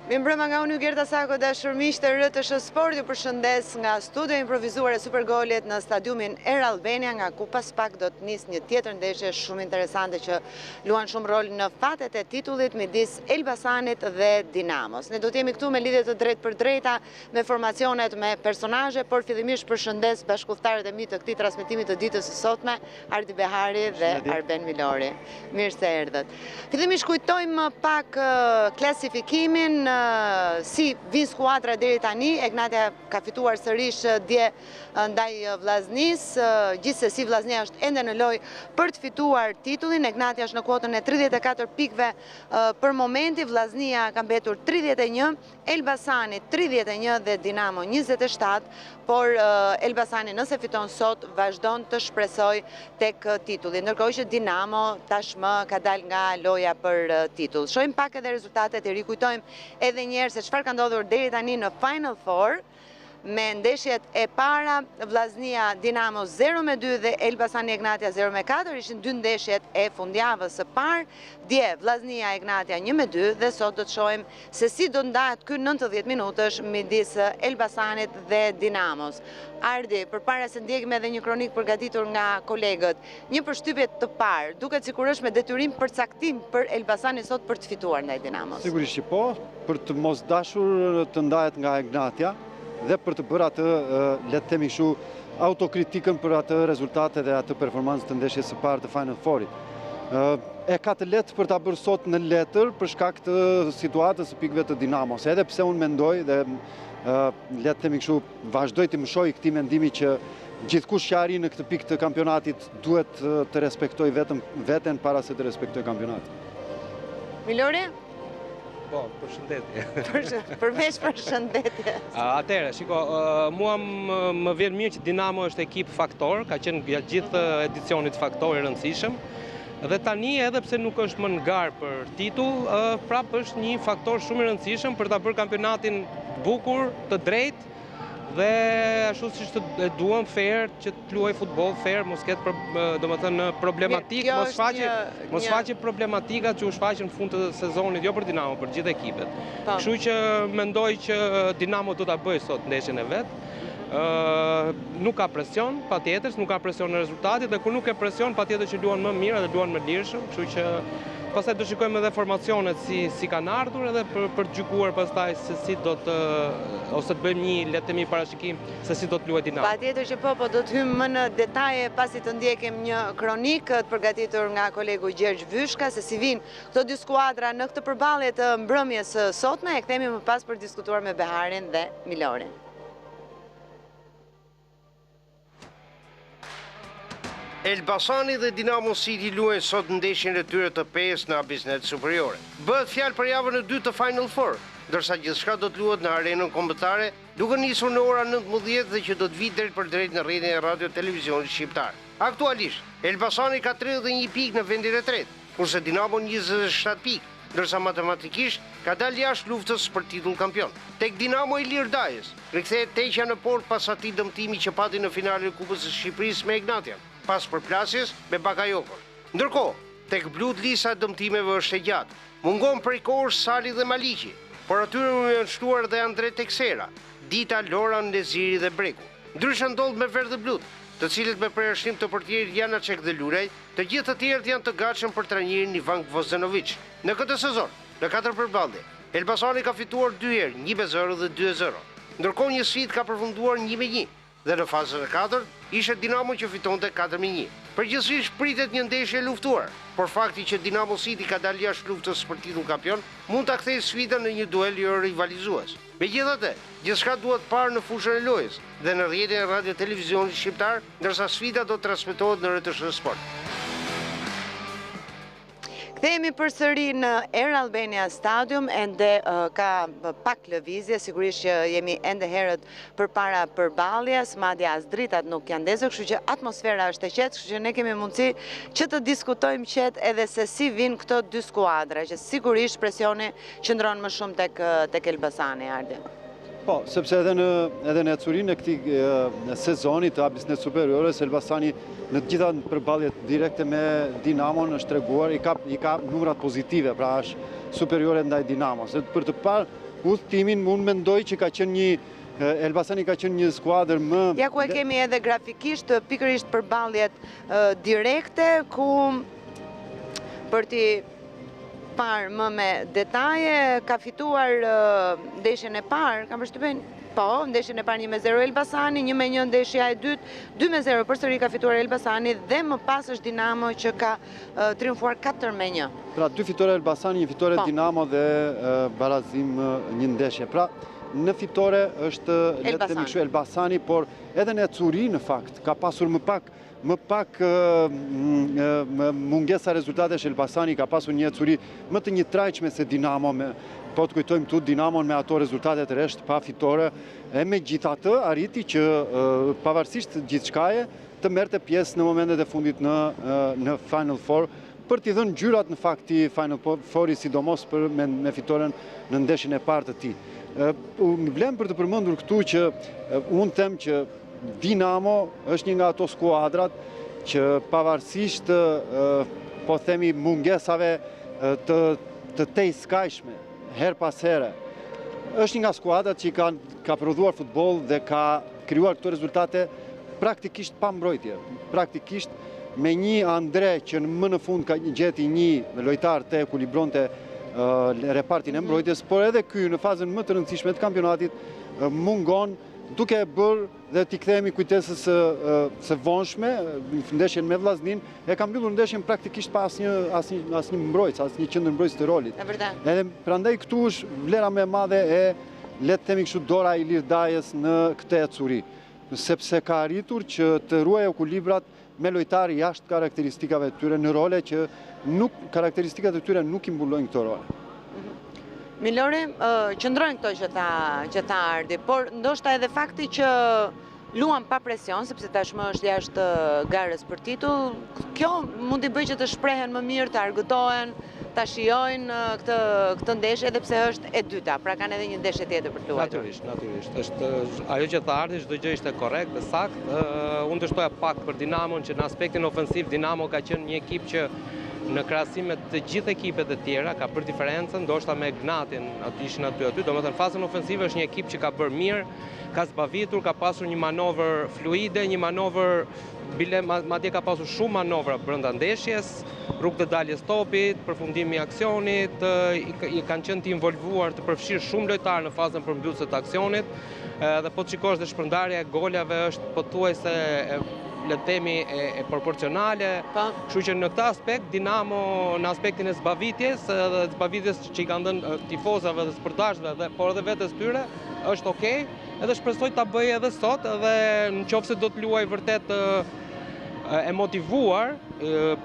Mirëmbrëma nga unë Gerta Sako, dashur miq të RTS Sport, ju përshëndes nga studio improvisuar e Supergolit në stadiumin Air Albania, nga ku pas pak do të nis një tjetër ndeshje shumë interesante që luan shumë rol në fatet e titullit midis Elbasanit dhe Dinamos. Ne do të jemi këtu me lidhje të drejtë për drejta, me formacionet, me personazhe, por fillimisht përshëndes bashkëpunëtarët e mi të këtij transmetimi të ditës së sotme, Ardi Behari dhe Arben Milori. Mirë se erdhët. Fillimisht kujtojmë pak klasifikimin, si vin skuadra deri tani. Egnatia ka fituar sërish dje ndaj Vllaznis, gjithsesi Vllaznia është ende në lojë për të fituar titullin. Egnatia është në kuotën e 34 pikëve për momenti, Vllaznia ka mbetur 31, Elbasani 31 dhe Dinamo 27, por Elbasani nëse fiton sot vazhdon të shpresoj tek titulli, ndërkohë që Dinamo tashmë ka dalë nga loja për titull. Shohim pak edhe rezultatet e rikujtojmë edhe njerë se çfarë ka ndodhur deri tani në Final Four, me ndeshjet e para, Vllaznia Dinamo 0-2 dhe Elbasani Egnatia 0-4, ishin dy ndeshjet e fundjavës së parë. Dje Vllaznia Egnatia 1-2 dhe sot do të shohim se si do ndahet ky 90 minutësh midis Elbasanit dhe Dinamos. Ardi, përpara se ndjekim edhe një kronik përgatitur nga kolegët, një përshtypje të parë, duket sikur është me detyrim përcaktim për Elbasani sot për të fituar ndaj Dinamos. Sigurisht që po, për të mos dashur të ndahet nga Egnatia dhe për të bërë atë, le të themi kështu, autokritikën për atë rezultate dhe atë performancë të ndeshjes së parë të Final Fourit. E ka të lehtë për ta bërë sot në letër për shkak të situatës së pikëve të Dinamos, edhe pse unë mendoj dhe le të themi kështu, vazhdoj të më shoh këtij mendimi që gjithkush që arrin në këtë pikë të kampionatit duhet të respektojë vetëm veten para se të respektojë kampionatin. Milori? Po, përshëndetje. Përveç përshëndetje. Atëherë, shiko, mua më vjen mirë që Dinamo është ekip faktor, ka qenë gjatë gjithë edicionit faktor i rëndësishëm. Dhe tani, edhe pse nuk është më në garë për titull, prapë është një faktor shumë i rëndësishëm për ta bërë kampionatin bukur, të drejtë, dhe ashtu si të duam fair, që të luaj futboll fair, mos ketë domethënë problematik, mos faqe problematika që u shfaqen në fund të sezonit, jo për Dinamo, për gjithë ekipet. Kështu që mendoj që Dinamo do ta bëjë sot ndeshjen e vet. Nuk ka presion, patjetër, nuk ka presion në rezultatit, dhe kur nuk ka presion, patjetër që luan më mirë dhe luan më lirshëm, kështu që pastaj do shikojmë edhe formacionet si kanë ardhur, edhe për të gjykuar pastaj se si do të, ose të bëjmë një, le të themi, parashikim se si do të luajë Dinamo. Patjetër që po, do të hymë më në detaje pasi të ndjekim një kronik të përgatitur nga kolegu Gjergj Vyshka, se si vinë këto dy skuadra në këtë përballje të mbrëmjes sotme. E kthehemi më pas për të diskutuar me Beharin dhe Milorin. Elbasani dhe Dinamo City luajnë sot ndeshjen e tyre të pesë në Abisnet Superiore. Bëhet fjalë për javën e dytë të Final Four, ndërsa gjithçka do të luhet në arenën kombëtare, duke nisur në ora 19 dhe që do të vijë drejt për drejt në rrjetin e radio televizionit shqiptar. Aktualisht, Elbasani ka 31 pikë në vendin e tretë, kurse Dinamo 27 pikë, ndërsa matematikisht ka dalë jashtë luftës për titull kampion. Tek Dinamo Ilir Dajës, rikthehet teqja në port pas atij dëmtimi që pati në finalen e Kupës së Shqipërisë me Egnatian, pas përplasjes me Bakayokon. Ndërkohë, tek blut lista e dëmtimeve është e gjatë. Mungon prej kohësh Sali dhe Maliqi, por atyre u janë shtuar dhe Andre Teksera, Dita, Loran, Leziri dhe Breku. Ndryshe ndodh me Verdë Blut, të cilët me përjashtim të portierit Janacek dhe Lulej, të gjithë të tjerët janë të gatshëm për trajnerin Ivan Gvozdenovic. Në këtë sezon, në 4 përballje, Elbasani ka fituar 2 herë, 1-0 dhe 2-0. Ndërkohë një sfidë ka përfunduar 1-1. Dhe në fazën e 4 ishte Dinamo që fitonte 4-1. Përgjithsisht pritet një ndeshje e luftuar, por fakti që Dinamo City ka dalë jashtë luftës për titull kampion mund ta kthejë sfidën në një duel jo rivalizues. Megjithatë, gjithçka duhet parë në fushën e lojës dhe në rrjetin e radio televizionit shqiptar, ndërsa sfida do të transmetohet në RTS Sport. Kthehemi përsëri në Air Albania Stadium, ende ka pak lëvizje, sigurisht që jemi ende herët përpara përballjes, madje as dritat nuk janë ndezur, kështu që atmosfera është e qetë, kështu që ne kemi mundësi që të diskutojmë qetë edhe se si vinë këto dy skuadra, që sigurisht presioni qëndron më shumë tek Elbasani, Ardi. Po, sepse edhe në ecurinë e këtij sezoni të Abisnet Superiore, Elbasani në të gjitha përballjet direkte me Dinamon është treguar, i ka numrat pozitive, pra është superiore ndaj Dinamos. Për të parë udhëtimin, unë mendoj që ka qenë Elbasani ka qenë një skuadër më... Ja ku e kemi edhe grafikisht, pikërisht përballjet direkte, ku për t'i parë më me detaje, ka fituar ndeshjen e parë, kam përshtypjen, po, ndeshjen e parë 1-0 Elbasani, 1-1 ndeshja e dytë, 2-0 përsëri ka fituar Elbasani dhe më pas është Dinamo që ka triumfuar 4-1. Pra, 2 fitore Elbasani, 1 fitore Dinamo dhe barazim një ndeshje. Pra, në fitore është Elbasani, por edhe në Curi në fakt ka pasur më pak mungesa rezultatesh. Elbasani ka pasur një Curi më të njëtrajtshme se Dinamo, po të kujtojmë tu Dinamon me ato rezultatet rresht pa fitore, e me gjithatë arriti që pavarësisht gjithçkaje të merrte pjesë në momentet e fundit në Final Four, për t'i dhënë gjyrat në fakti Final Four, sidomos me fitoren në ndeshjen e parë të tij. Unë vlem për të përmendur këtu që unë them që Dinamo është një nga ato skuadrat që pavarësisht po themi mungesave të tejskajshme her pas here, është një nga skuadrat që ka prodhuar futboll dhe ka krijuar këto rezultate praktikisht pa mbrojtje, praktikisht me një Andre që më në fund ka gjeti një lojtar të ekuilibronte repartin e mbrojtjes, por edhe ky në fazën më të rëndësishme të kampionatit mungon, duke bërë dhe t'i kthehemi kujtesës së vonshme, në ndeshjen me Vllaznin, e ka mbyllur ndeshjen praktikisht pa asnjë mbrojtës, asnjë qendër mbrojtës të rolit. Edhe prandaj këtu është vlera më e madhe e, le të themi kështu, Dora Ilir Dajës në këtë Curi, sepse ka arritur që të ruajë ekuilibrat me lojtarë jashtë karakteristikave të tyre në role që karakteristikat e tyre nuk i mbulojnë këto role. Milori, qëndrojnë këto që ta ardhi, por ndoshta edhe fakti që luan pa presion, sepse tashmë është jashtë garës për titull, kjo mund t'i bëjë që të shprehen më mirë, të argëtohen, ta shijojnë këtë ndeshje, edhe pse është e dyta, pra kanë edhe një ndeshje tjetër për të luajtur. Natyrisht. Ajo që tha ardhi, çdo gjë ishte korrekt dhe saktë. Unë të shtoja pak për Dinamon, që në aspektin ofensiv Dinamo ka qenë një ekip që në krahasim me të gjithë ekipet e tjera ka bërë diferencën, ndoshta me Gnatin ishin aty. Domethënë fazën ofensive është një ekip që ka bërë mirë, ka zbavitur, ka pasur një manovër fluide, një manovër bile, madje ka pasur shumë manovra brenda ndeshjes, rrugë të daljes topit, përfundimi i aksionit, i kanë qenë të involvuar, të përfshirë shumë lojtarë në fazën përmbyllëse të aksionit, dhe po të shikosh dhe shpërndarja e golave është pothuajse le të themi e proporcionale. Kështu që në këtë aspekt Dinamo në aspektin e zbavitjes që i kanë dhënë tifozave dhe sportazhëve, por edhe vetes tyre është okay, edhe shpresoj ta bëjë edhe sot, edhe nëse do të luajë vërtet e motivuar,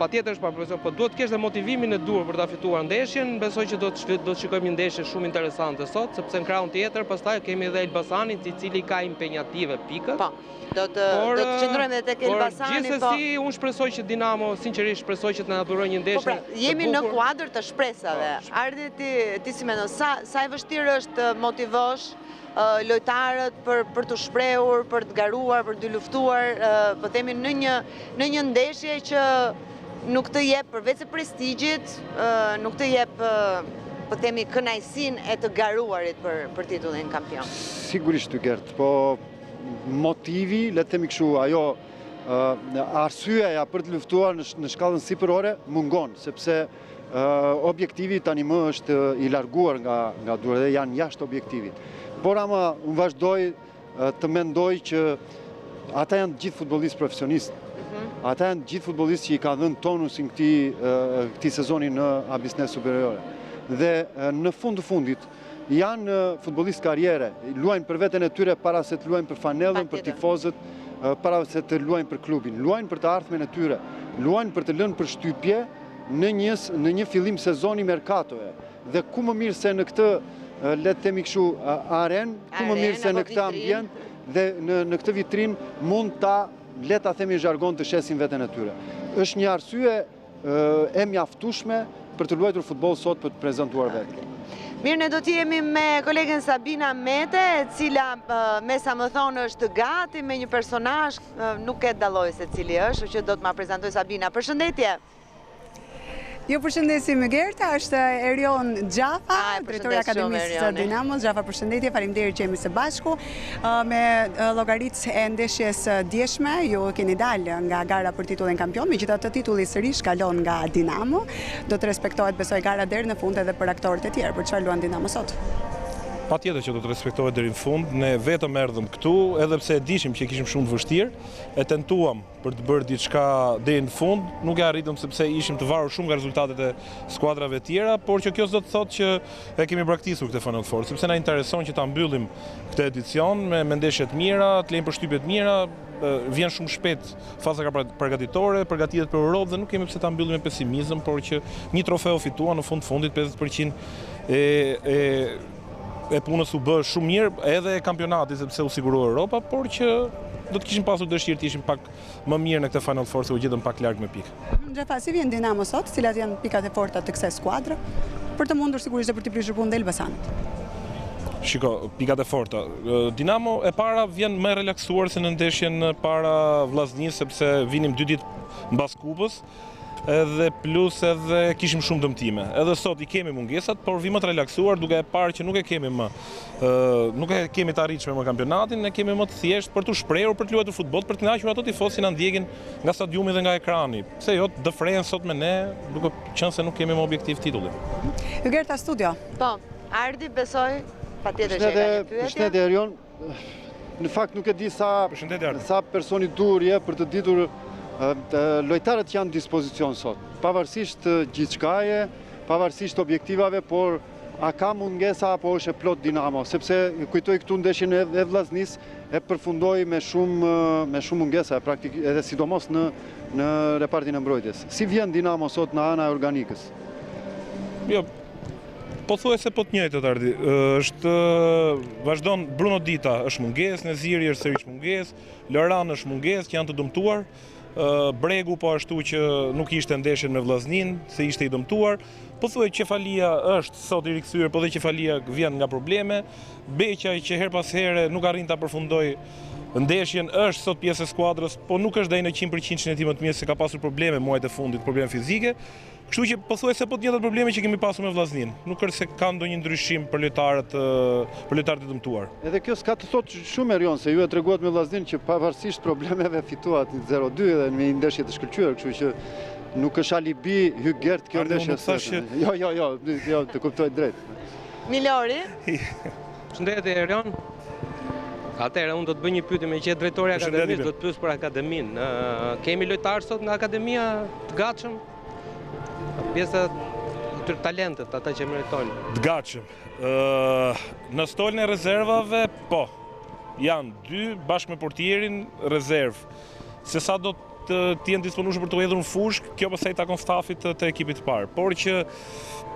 patjetër është pa presion, por duhet të kesh dhe motivimin e dur për ta fituar ndeshjen. Besoj që do të shikojmë një ndeshje shumë interesante sot, sepse në krahun tjetër pastaj kemi edhe Elbasanin, i cili ka impenjative pikë. Po, do të qëndrojmë edhe tek Elbasani. Gjithsesi, unë shpresoj që Dinamo, sinqerisht shpresoj që të na dhurojë një ndeshje. Po pra, jemi në kuadër të shpresave. Ardhi ti si mendon, sa e vështirë është motivosh lojtarët për të shprehur, për të garuar, për të luftuar, po themi në një ndeshje që nuk të jep përveç se prestigjit, nuk të jep po themi kënaqësinë e të garuarit për titullin kampion. Sigurisht ty Gert, po motivi, le të themi kështu, ajo arsyeja për të luftuar në shkallën sipërore mungon, sepse objektivi tani më është i larguar nga duart dhe janë jashtë objektivit. Por ama unë vazhdoj të mendoj që ata janë gjithë futbollistë profesionistë. Ata janë gjithë futbollistë që i ka dhënë tonusin këtij sezoni në A Business Superiore. Dhe në fund të fundit janë futbollistë karriere, luajnë për veten e tyre para se të luajnë për fanellën, për tifozët, para se të luajnë për klubin, luajnë për të ardhmen e tyre, luajnë për të lënë përshtypje në një fillim sezoni merkatoje. Dhe ku më mirë se në këtë, le të themi kështu, aren, ku më mirë se në këtë ambient dhe në këtë vitrin mund ta, le ta themi zhargon, të shesin veten e tyre. Është një arsye e mjaftueshme për të luajtur futboll sot, për të prezantuar vetë. Mirë, ne do t'jemi me kolegen Sabina Mete, e cila me sa më thonë është gati me një personazh, nuk e dalloj se cili është, që do të ma prezantoj Sabina. Përshëndetje. Ju përshëndesim Gerta, është Erion Gjafa, drejtori i Akademisë së Dinamos. Gjafa, përshëndetje, faleminderit që jemi së bashku. Me llogaritë e ndeshjes djeshme, ju keni dalë nga gara për titullin kampion, megjithatë titulli sërish kalon nga Dinamo. Do të respektohet besoj gara deri në fund edhe për aktorët e tjerë. Për çfarë luan Dinamo sot? Patjetër që do të respektohet deri në fund. Ne vetëm erdhëm këtu, edhe pse e dishim që kishim shumë të vështirë, e tentuam për të bërë diçka deri në fund. Nuk e arritëm sepse ishim të varur shumë nga rezultatet e skuadrave tjera, por që kjo s'do të thotë që e kemi braktisur këtë Final Four, sepse na intereson që ta mbyllim këtë edicion me ndeshje të mira, të lejmë përshtypje të mira. Vjen shumë shpejt faza përgatitore, përgatitet për Europë dhe nuk kemi pse ta mbyllim me pesimizëm, por që një trofeu fituar në fundit 50% e punës u bë shumë mirë, edhe e kampionati sepse u sigurua Europa, por që do të kishim pasur dëshirë të ishim pak më mirë në këtë Final Four se u gjetëm pak larg me pikë. Gjafa, si vjen Dinamo sot, cilat janë pikat e forta të kësaj skuadre, për të mundur sigurisht dhe për të prishur punën dhe Elbasanit? Shiko, pikat e forta. Dinamo e para vjen më relaksuar se në ndeshjen para Vllaznisë, sepse vinim 2 ditë mbas kupës, edhe plus edhe kishim shumë dëmtime. Edhe sot i kemi mungesat, por vim të relaksuar duke e parë që nuk e kemi të arritshme më kampionatin, ne kemi më të thjesht për të shprehur, për të luajtur futboll, për të kënaqur ato tifozë që na ndjekin nga stadiumi dhe nga ekrani. Pse jo të dëfrehen sot me ne, duke qenë se nuk kemi më objektiv titullin. Gerta, studio. Po, Ardi besoj, patjetër që e ka një pyetje. Përshëndetje Erion. Në fakt nuk e di sa personi dur je për të ditur lojtarët janë në dispozicion sot, pavarësisht gjithçkaje, pavarësisht objektivave, por a ka mungesa apo është e plot Dinamo, sepse kujtoj këtu ndeshjen e Vllaznisë e përfundoi me shumë mungesa, edhe sidomos në repartin e mbrojtjes. Si vjen Dinamo sot në ana e organikës? Jo, pothuajse po të njëjtët Ardi. Vazhdon Bruno Dita është mungesë, Neziri është sërish mungesë, Loran është mungesë që janë të dëmtuar. Bregu po ashtu që nuk ishte ndeshjen me Vllaznin, se ishte i dëmtuar. Pothuaj Qefalia është sot i rikthyer, po dhe Qefalia vjen nga probleme. Beqaj që her pas here nuk arrin ta përfundoj ndeshjen, është sot pjesë e skuadrës, po nuk është dhënë 100% shëndetim më të mirë se ka pasur probleme muajt e fundit, probleme fizike. Kështu që pothuajse po të njëjtat probleme që kemi pasur me Vllaznin. Nuk është se ka ndonjë ndryshim për lojtarët e dëmtuar. Edhe kjo s'ka të thotë shumë Erion, se ju e treguat me Vllaznin që pavarësisht problemeve fituat 0-2 dhe me një ndeshje të shkëlqyer, kështu që nuk është alibi hyj Gert kjo ndeshje. Jo, të kuptoj drejt. Milori? Përshëndetje Erion. Atëherë unë do të bëj një pyetje me që drejtori i akademisë, do të pyes për akademinë. Kemi lojtarë sot nga akademia të gatshëm? Pjesa të talentet, ata që meritojnë. Të gatshëm. Në stolën e rezervave, po. Janë 2 bashkë me portierin rezervë. Se sa do të jenë disponueshëm për të hedhur në fushë, kjo pastaj takon stafit të ekipit të parë. Por që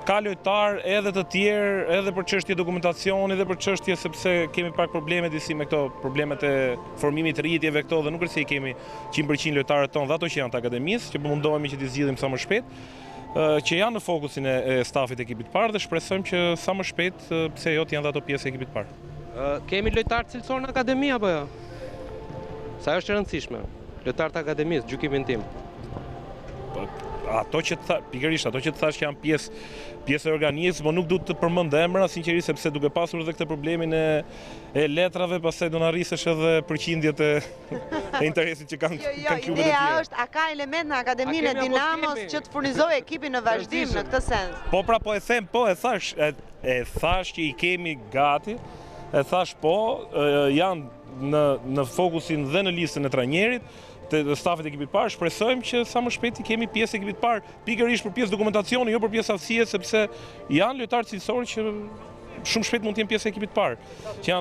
ka lojtar edhe të tjerë, edhe për çështje dokumentacioni, edhe për çështje sepse kemi pak probleme disi me këto problemet e formimit, rritjeve këto, dhe nuk është se i kemi 100% lojtarët tonë dhe ato që janë të akademisë, që mundohemi që t'i zgjidhim sa më shpejt, që janë në fokusin e stafit e ekipit parë dhe shpresojmë që sa më shpejt, pse jo, të janë dhe ato pjesë e ekipit parë. Kemi lojtarë cilësor në akademi apo jo? Sa është e rëndësishme? Lojtarët e akademisë, gjykimin tim. Ato që të thash që janë pjesë e organisë, po nuk du të përmend emra, sinqerisht, sepse duke pasur edhe këtë problemin e letrave, pastaj do na rrisesh edhe përqindjet e interesit që kanë klubet e tjera. Ideja është, a ka element në akademinë e Dinamos që të furnizojë ekipin në vazhdim në këtë sens? Po pra, po e them, po e thash që i kemi gati, e thash po, janë në fokusin dhe në listën e trajnerit, të stafit e ekipit parë, shpresojmë që sa më shpejt i kemi pjesë e ekipit parë, pikërisht për pjesë dokumentacioni, jo për pjesë aftësie, sepse janë lojtarë cilësorë që shumë shpejt mund të jenë pjesë e ekipit parë, që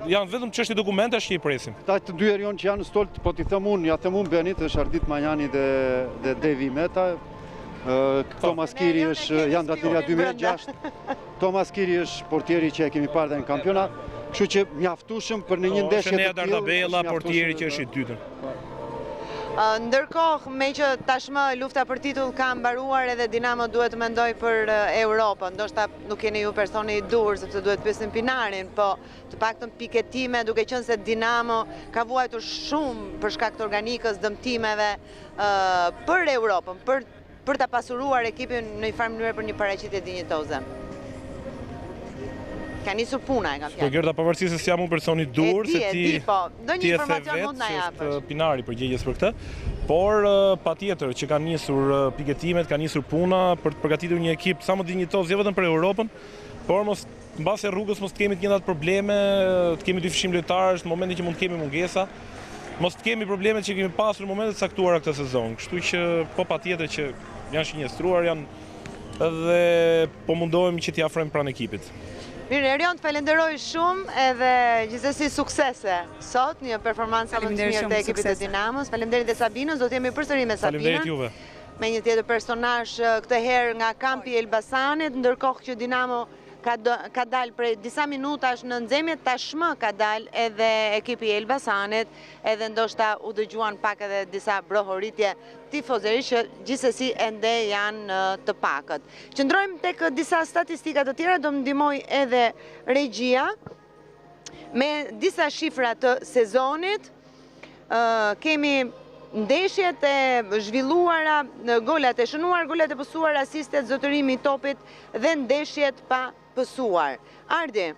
janë vetëm çështje dokumentash që i presim. Këta të 2 Erion që janë në stol, po t'i them unë, ja them unë Benit, është Ardit Manjani dhe Devi Meta. Thomas Kiri janë datëria 2006. Thomas Kiri është portieri që e kemi parë dhe në kampionat, kështu që mjaftueshëm për në një ndeshje të tillë. Dardabella, portieri që është i dytën. Ndërkohë, me që tashmë lufta për titull ka mbaruar edhe Dinamo duhet të mendoj për Europën, ndoshta nuk jeni ju personi i dur sepse duhet pyesim Pinarin, po të paktën piketime, duke qenë se Dinamo ka vuajtur shumë për shkak të organikës, dëmtimeve për Europën, për për ta pasuruar ekipin në një farë mënyrë për një paraqitje dinjitoze? Ka nisur puna, e kam fjalë. Po Gerda, pavarësisht se jam unë personi dur, se ti ndonjë informacion mund na japësh. Është Pinari përgjegjës për këtë, por patjetër që kanë nisur piketimet, ka nisur puna për të përgatitur një ekip sa më dinjitoz, jo vetëm për Europën, por mbase rrugës mos të kemi të njëjtat probleme, të kemi dyfishim lojtarësh në momentin që mund të kemi mungesa, mos të kemi problemet që kemi pasur në momentet e caktuara këtë sezon. Kështu që po patjetër që janë shinjestruar, janë edhe po mundohemi që t'i afrojmë pranë ekipit. Mirë, Erion, të falenderoj shumë edhe gjithsesi suksese sot, një performancë më të mirë të ekipit të Dinamos. Faleminderit dhe Sabinës, do të jemi përsëri me Sabinën. Faleminderit juve. Me një tjetër personazh këtë herë nga kampi i Elbasanit, ndërkohë që Dinamo ka dalë prej disa minutash në nxemje, tashmë ka dalë edhe ekipi i Elbasanit, edhe ndoshta u dëgjuan pak edhe disa brohoritje tifozërisht që gjithsesi ende janë të pakët. Qëndrojmë tek disa statistika të tjera, do më ndihmoj edhe regjia me disa shifra të sezonit. Kemi ndeshjet e zhvilluara, golat e shënuar, golat e pësuar, asistet, zotërimi i topit dhe ndeshjet pa pësuar. Ardi,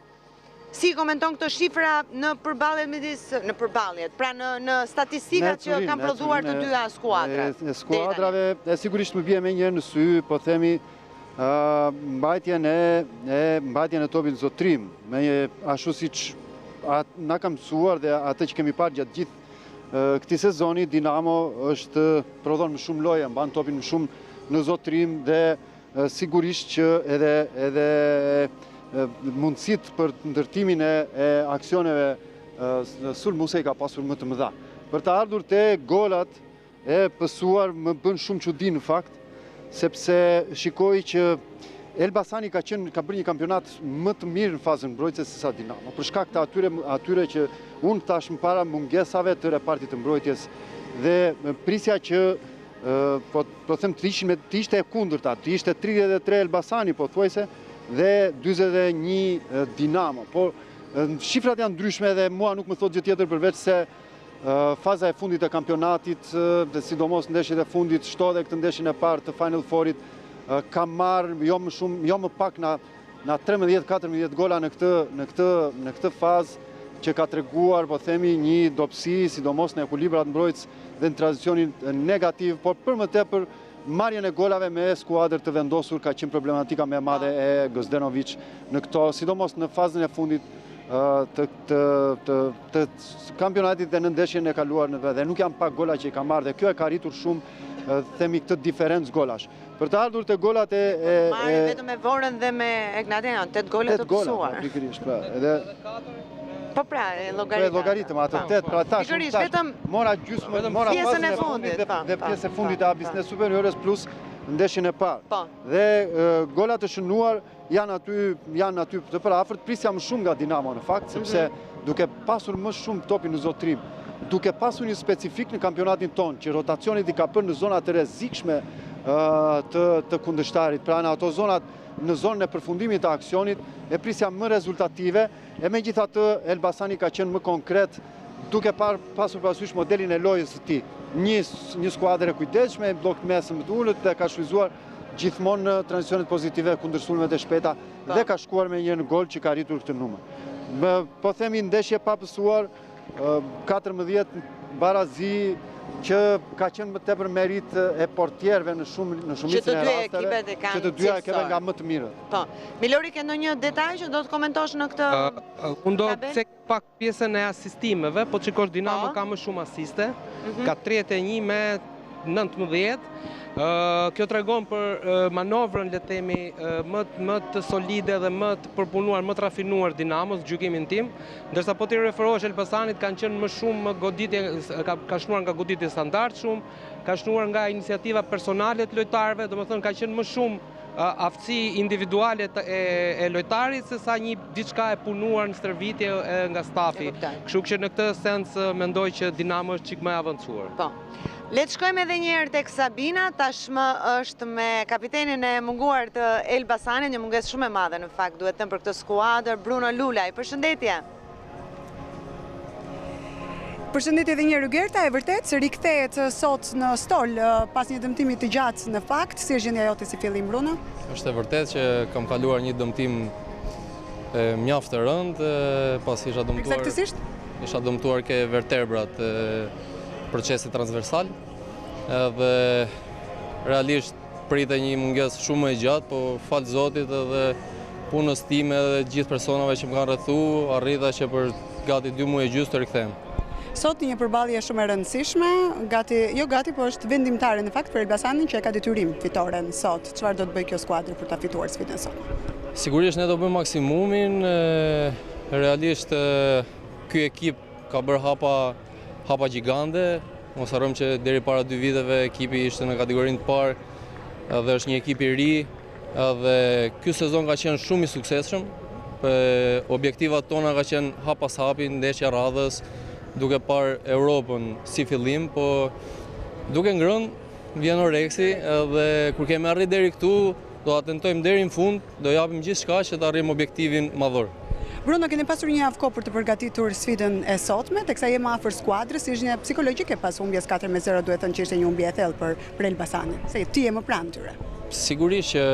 si komenton këto shifra në përballjet, pra në statistikat që kanë prodhuar të dyja skuadrat? Skuadrave, sigurisht më bie me një në sy, po themi mbajtjen e topit zotrim, me ashtu siç na ka mësuar dhe atë që kemi parë gjatë gjithë këtij sezoni, Dinamo është prodhon më shumë loje, mban topin më shumë në zotrim dhe sigurisht që edhe mundësit për ndërtimin e aksioneve sulmuese i ka pasur më të mëdha. Për të ardhur te golat e pësuar më bën shumë çudi në fakt, sepse shikoj që Elbasani ka bërë një kampionat më të mirë në fazën mbrojtëse se sa Dinamo. Për shkak të atyre që unë thash më para mungesave të repartit të mbrojtjes dhe prisja që po them të ishte e kundërta, të ishte 33 Elbasani po thuajse dhe 41 Dinamo. Por shifrat janë ndryshme dhe mua nuk më thot gjë tjetër përveç se faza e fundit e kampionatit dhe sidomos ndeshjet e fundit, shto dhe këtë ndeshjen e parë të Final Forit, ka marrë jo më pak na 13-14 gola në këtë fazë që ka treguar, po themi, një dobësi, sidomos në ekuilibrat mbrojtës dhe në tranzicionin negativ, por për më tepër marrjen e golave me skuadër të vendosur ka qenë problematika më e madhe e Gozdenovic në këto, sidomos në fazën e fundit të kampionatit dhe në ndeshjen e kaluar dhe nuk janë pak gola që i ka marrë dhe kjo e ka rritur shumë themi këtë diferencë golash. Për të ardhur të golat marrë vetëm me Vorën dhe me Egnatean, 8 gola të pësuar. 8 gola, pikërisht, pra. Edhe po pra, logaritëm atë 8, pra tash mora pjesën e fundit dhe pjesën e fundit e A Business Superiores plus ndeshjen e parë. Dhe golat të shënuar janë aty të parafërt, prisja më shumë nga Dinamo në fakt, sepse duke pasur më shumë topin në zotrim, duke pasur një specifik në kampionatin tonë, që rotacionit i ka bërë në zonat të rrezikshme të kundërshtarit, pra në ato zonat në zonën e përfundimit të aksionit, e prisja më rezultative, e megjithatë Elbasani ka qenë më konkret, duke pasur parasysh modelin e lojës së tij. Një skuadër e kujdesshme, blok mesëm të ulët dhe ka shfryzuar gjithmonë në tranzicionet pozitive kundër sulmeve të shpejta dhe ka shkuar me një gol që ka arritur këtë numër. Po themi ndeshje pa pësuar, 14 barazi që ka qenë më tepër merit e portierëve në shumicën e rasteve, që të dyja ekipet nga më të mirët. Po. Milori, ke ndonjë detaj që do të komentosh në këtë? Unë do të cek pak pjesën e asistimeve, po çikosh Dinamo ka më shumë asiste, ka 31 me 19. Kjo tregon për manovrën, le të themi, më të solide dhe më të përpunuar, më të rafinuar Dinamos, gjykimin tim, ndërsa po ti referohesh Elbasanit kanë qenë më shumë goditje, ka shnuar nga goditje standard shumë, ka shnuar nga iniciativa personale të lojtarëve, domethënë ka qenë më shumë aftësi individuale e lojtarit se sa një diçka e punuar në stërvitje nga stafi. Kështu që në këtë sens mendoj që Dinamo është çik më e avancuar. Po. Le të shkojmë edhe një herë tek Sabina, tashmë është me kapitenin e munguar të Elbasanit, një mungesë shumë e madhe në fakt, duhet të thënë për këtë skuadër, Bruno Lulaj. Përshëndetje. Përshëndetje edhe një herë Gerta, e vërtet se rikthehet sot në stol pas një dëmtimi të gjatë në fakt, si është gjendja jote si fillim Bruno? Është e vërtet që kam kaluar një dëmtim mjaft të rënd, pasi isha dëmtuar. Eksaktësisht? Isha dëmtuar ke vertebrat procesit transversal, dhe realisht prite një mungesë shumë e gjatë, po falë Zotit edhe punës time dhe gjithë personave që më kanë rrethu, arrita që për gati 2 muaj e gjysmë të rikthehem. Sot një përballje shumë e rëndësishme, po është vendimtare në fakt për Elbasanin që e ka detyrim fitoren sot. Çfarë do të bëjë kjo skuadër për ta fituar sfidën sot? Sigurisht ne do bëjmë maksimumin, realisht ky ekip ka bërë hapa gjigande, mos harrojmë që deri para 2 viteve ekipi ishte në kategorinë të parë dhe është një ekip i ri, dhe ky sezon ka qenë shumë i suksesshëm. Objektivat tona ka qenë hap pas hapi, ndeshja radhës, duke parë Europën si fillim, po duke ngrënë vjen oreksi, dhe kur kemi arrit deri këtu, do tentojmë deri në fund, do japim gjithçka që të arrijmë objektivin madhor. Bruno, keni pasur një javë kohë për të përgatitur sfidën e sotme, teksa jemi afër skuadrës, ishte një psikologjike pas humbjes 4-0, duhet thënë që ishte një humbje e thellë për Elbasanin. Se ti je më pranë tyre. Sigurisht që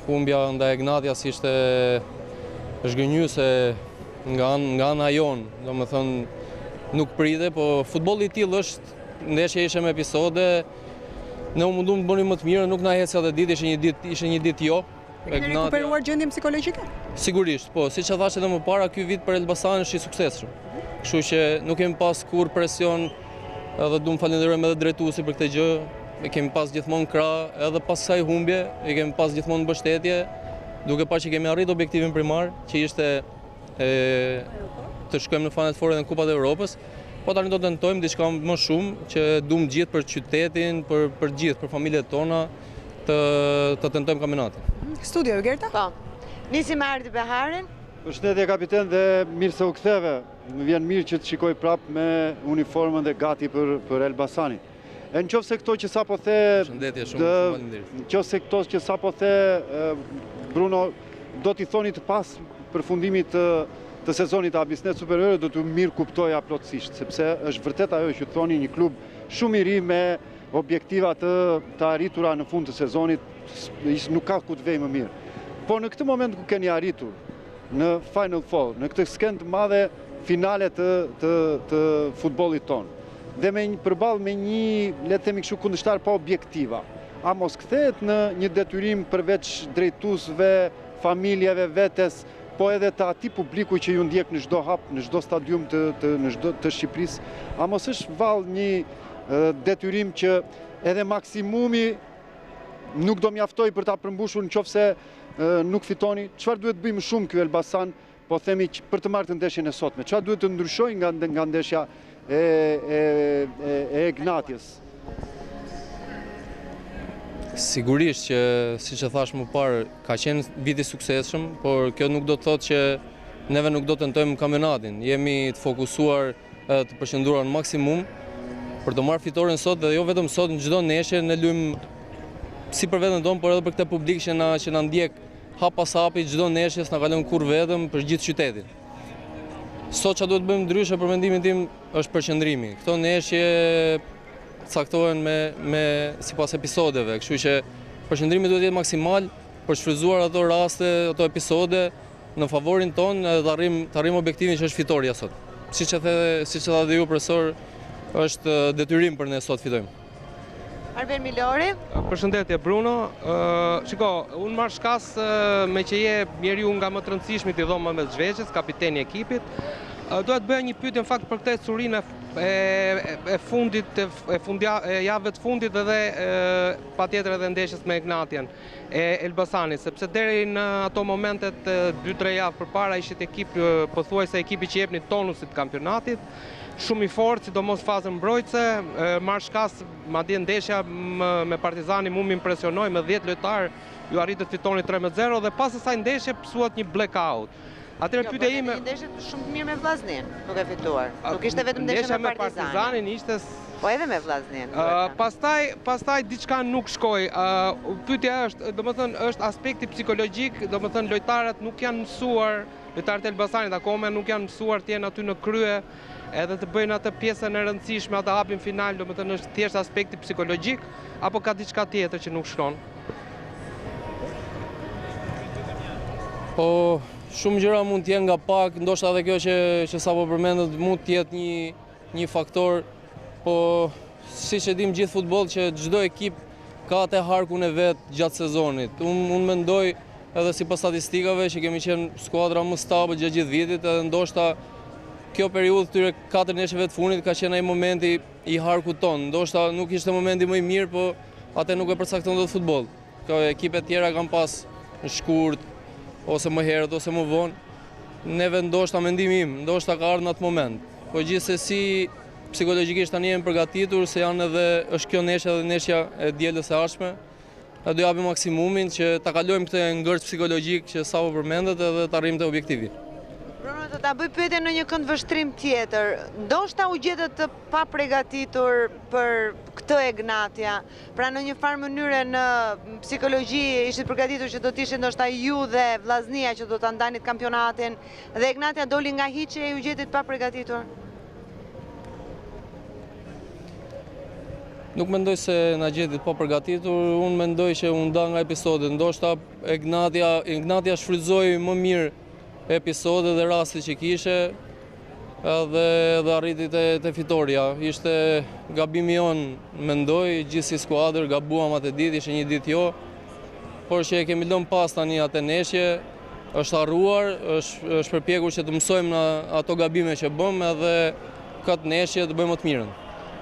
humbja ndaj Ignatias ishte zhgënjyese nga ana jonë, domethënë nuk prite, po futbolli i tillë është, ndeshja ishte me episode, ne u mundum të bënim më të mirë, nuk na ecë atë ditë, ishte një ditë jo. Keni rikuperuar gjendjen psikologjike? Sigurisht, po, siç e thash edhe më para, ky vit për Elbasanin është i suksesshëm. Kështu që nuk kemi pas kur presion, edhe duam falenderojmë edhe drejtuesin për këtë gjë. E kemi pas gjithmonë krah, edhe pas kësaj humbje, e kemi pas gjithmonë mbështetje, duke parë që kemi arritur objektivin primar, që ishte të shkojmë në Final Four dhe në Kupat e Evropës. Po tani do të tentojmë diçka më shumë, që duam gjithë për qytetin, për gjithë, për familjet tona, të tentojmë kampionatin. Studio, Gerta? Po. Nisi me Ardi Beharin. Përshëndetje kapiten dhe mirë se u ktheve. Më vjen mirë që të shikoj prapë me uniformën dhe gati për Elbasanin. E në qofë se këto që sa po the... Përshëndetje, shumë faleminderit. Në qofë se këto që sa po the, Bruno, do t'i thoni të pas përfundimit të sezonit të Abisnet Superiore, do t'u mirë kuptoja plotësisht, sepse është vërtet ajo që thoni, një klub shumë i ri me objektivat të arritura në fund të sezonit, nuk ka ku të vej më mirë. Po në këtë moment ku keni arritur në Final Four, në këtë skenë të madhe finale të futbollit tonë, dhe përballë me një, le të themi kështu, kundërshtar pa objektiva, a mos kthehet në një detyrim përveç drejtuesve, familjeve vetes, po edhe të atij publiku që ju ndjek në çdo hap, në çdo stadium të Shqipërisë, a mos është vallë një detyrim që edhe maksimumi nuk do mjaftoj për ta përmbushur në qoftë se nuk fitoni? Çfarë duhet bëjmë shumë ky Elbasan, po themi për të marrë të ndeshjen e sotme? Çfarë duhet të ndryshojë nga ndeshja e Ignatiës? Sigurisht që, siç e thash më parë, ka qenë vit i suksesshëm, por kjo nuk do të thotë që neve nuk do të tentojmë kampionatin. Jemi të fokusuar, të përqendruar në maksimum për të marrë fitoren sot, dhe jo vetëm sot, në çdo ndeshje ne luajmë si për veten tonë, por edhe për këtë publik që na ndjek hap pas hapi, çdo ndeshje s'na kalon kur vetëm, për gjithë qytetin. Sot çfarë duhet bëjmë ndryshe për mendimin tim është përqendrimi. Këto ndeshje caktohen me sipas episodeve, kështu që përqendrimi duhet të jetë maksimal për shfrytzuar ato raste, ato episode në favorin tonë, dhe të arrijmë objektivin që është fitoria sot. Siç e tha dhe ju profesor, është detyrim për ne sot fitojmë. Arben Milori. Përshëndetje Bruno. Shiko, unë marr shkas me që je njeriu nga më të rëndësishmit i dhomave me Zhveçës, kapiteni i ekipit. Doja të bëja një pyetje në fakt për këtë surinë e fundit, e javëve të fundit, edhe patjetër edhe ndeshjes me Ignatian e Elbasanit, sepse deri në ato momentet 2-3 javë përpara ishit ekip pothuajse ekipi që jepni tonusit kampionatit, shumë i fortë, sidomos fazën mbrojtëse, marr shkas, madje ndeshja me Partizani mu më impresionoi, me 10 lojtarë ju arritët fitoni 3-0 dhe pas asaj ndeshje pësuat një blackout. Atëherë pyetja ime, një ndeshje shumë të mirë me Vllaznin, nuk e fituar. Nuk ishte vetëm ndeshja me Partizanin, ishte po edhe me Vllaznin. Pastaj diçka nuk shkoi. Pyetja është, domethënë është aspekti psikologjik, domethënë lojtarët nuk janë mësuar, lojtarët e Elbasanit akoma nuk janë mësuar të jenë aty në krye edhe të bëjnë atë pjesën e rëndësishme, atë hapin final, domethënë është thjesht aspekti psikologjik apo ka diçka tjetër që nuk shkon? Po, shumë gjëra mund t'jenë nga pak, ndoshta edhe kjo që sapo përmendët mund t'jetë një faktor, po siç e dim gjithë futboll që çdo ekip ka atë harkun e vet gjatë sezonit. Unë mendoj edhe sipas statistikave që kemi qenë skuadra më stabël gjatë gjithë vitit, edhe ndoshta kjo periudhë këtyre 4 neshëve të fundit ka qenë ai momenti i harkut ton. Ndoshta nuk ishte momenti më i mirë, po atë nuk e përcakton dot futboll. Kjo ekipet tjera kanë pas në shkurt ose më herët ose më vonë. Neve ndoshta mendimi im, ndoshta ka ardhur në atë moment. Po gjithsesi psikologjikisht tani jemi përgatitur se është kjo neshja dhe neshja e dielës së ardhshme. Ne do japim maksimumin që ta kalojmë këtë ngërç psikologjik që sapo përmendet edhe të arrijmë te objektivi. Bruno, do ta bëj pyetje në një këndvështrim tjetër. Ndoshta u gjetët të paprigatitur për këtë e Gnatja. Pra në një farë mënyre në psikologji ishit përgatitur që do të ishit ndoshta ju dhe Vllaznia që do ta ndanit kampionatin dhe Gnatja doli nga hiçi e u gjetët paprigatitur. Nuk mendoj se na gjetit pa përgatitur, unë mendoj që unë nda nga episodet. Ndoshta Gnatja shfrytëzoi më mirë episodet dhe rastit që kishe edhe arriti te fitoria. Ishte gabimi jonë, mendoj, gjithë si skuadër, gabuam atë ditë, ishte një ditë jo, por që kemi lënë pas tani atë neshje, është harruar, është përpjekur që të mësojmë në ato gabime që bëmë edhe këtë neshje të bëjmë të mirën.